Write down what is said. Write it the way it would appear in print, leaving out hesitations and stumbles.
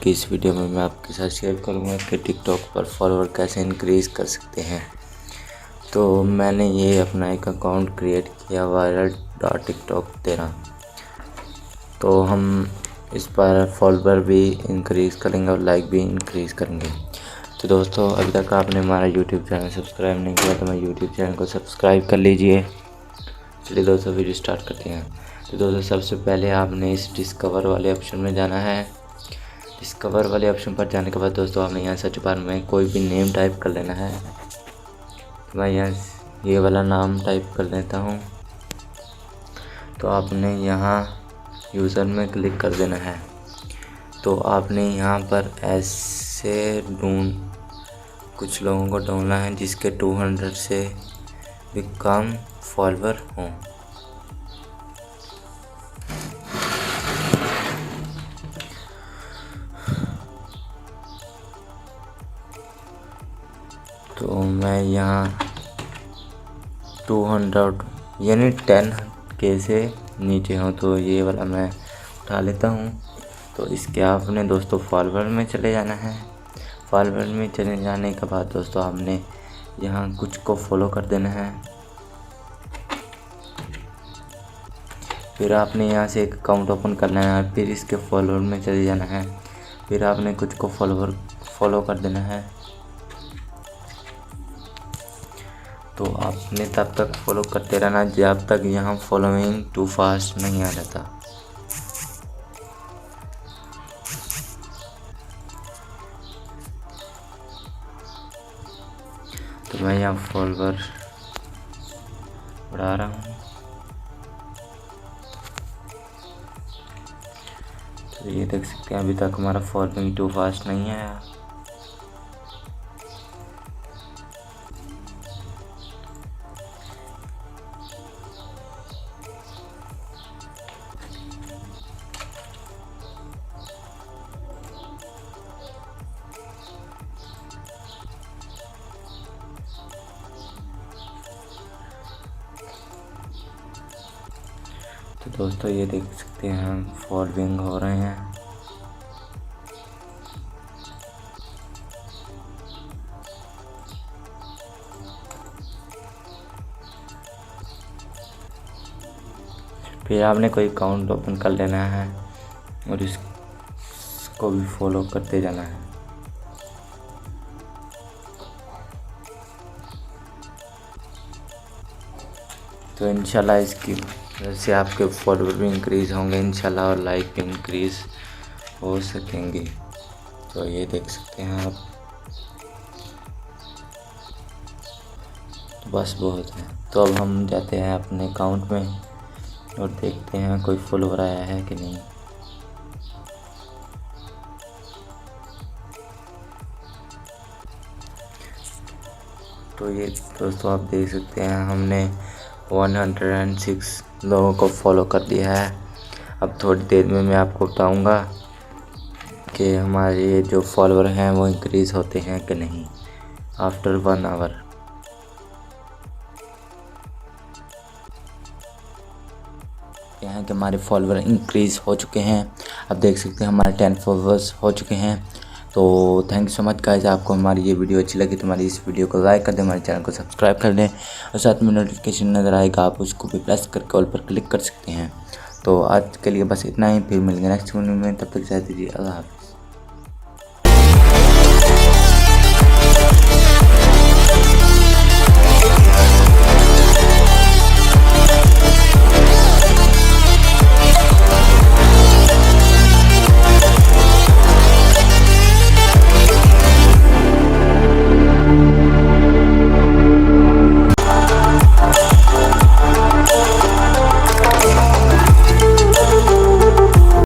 की इस वीडियो में मैं आपके साथ शेयर करूंगा कि टिकटॉक पर फॉलोअर कैसे इंक्रीज़ कर सकते हैं। तो मैंने ये अपना एक अकाउंट क्रिएट किया viral.tiktok13। तो हम इस पर फॉलोअर भी इंक्रीज़ करेंगे और लाइक भी इंक्रीज़ करेंगे। तो दोस्तों, अभी तक आपने हमारा यूट्यूब चैनल सब्सक्राइब नहीं किया तो मेरे यूट्यूब चैनल को सब्सक्राइब कर लीजिए। चलिए दोस्तों, वीडियो स्टार्ट करते हैं। तो दोस्तों, सबसे पहले आपने इस डिस्कवर वाले ऑप्शन में जाना है। डिस्कवर वाले ऑप्शन पर जाने के बाद दोस्तों आपने यहाँ सर्च बार में कोई भी नेम टाइप कर लेना है। तो मैं यहाँ ये वाला नाम टाइप कर लेता हूँ। तो आपने यहाँ यूज़र में क्लिक कर देना है। तो आपने यहाँ पर ऐसे कुछ लोगों को ढूंढना है जिसके 200 से भी कम फॉलोअर हों। तो मैं यहाँ 200 यानी 10K से नीचे हूँ, तो ये वाला मैं उठा लेता हूँ। तो इसके आपने दोस्तों फॉलोअर में चले जाना है। फॉलोअर में चले जाने के बाद दोस्तों आपने यहाँ कुछ को फॉलो कर देना है। फिर आपने यहाँ से एक अकाउंट ओपन करना है। फिर इसके फॉलोअर में चले जाना है। फिर आपने कुछ को फॉलो कर देना है। तो आपने तब तक फॉलो करते रहना जब तक यहाँ फॉलोइंग टू फास्ट नहीं आ जाता। तो मैं यहाँ फॉलोअर बढ़ा रहा हूँ। तो ये देख सकते हैं अभी तक हमारा फॉलोइंग टू फास्ट नहीं आया। तो दोस्तों ये देख सकते हैं हम फॉलोइंग हो रहे हैं। फिर आपने कोई अकाउंट ओपन कर लेना है और इसको भी फॉलो करते जाना है। तो इंशाल्लाह इसकी वजह से आपके फॉलोअर भी इंक्रीज़ होंगे इंशाल्लाह, और लाइक भी इंक्रीज़ हो सकेंगे। तो ये देख सकते हैं आप। तो बस बहुत है। तो अब हम जाते हैं अपने अकाउंट में और देखते हैं कोई फॉलोअर आया है कि नहीं। तो ये दोस्तों आप देख सकते हैं हमने 106 लोगों को फॉलो कर दिया है। अब थोड़ी देर में मैं आपको बताऊंगा कि हमारे जो फॉलोअर हैं वो इंक्रीज़ होते हैं कि नहीं आफ्टर 1 आवर। हैं कि हमारे फॉलोअर इंक्रीज़ हो चुके हैं। अब देख सकते हैं हमारे 10 फॉलोअर्स हो चुके हैं। तो thank you so much guys. आपको हमारी ये वीडियो अच्छी लगी तो हमारी इस वीडियो को लाइक कर दें, हमारे चैनल को सब्सक्राइब कर दें और साथ में नोटिफिकेशन नज़र आएगा आप उसको भी प्रेस करके ऑल पर क्लिक कर सकते हैं। तो आज के लिए बस इतना ही। फिर मिलेंगे नेक्स्ट वीडियो में, तब तक चाहते दीजिए अल्लाह हाफ़िज़।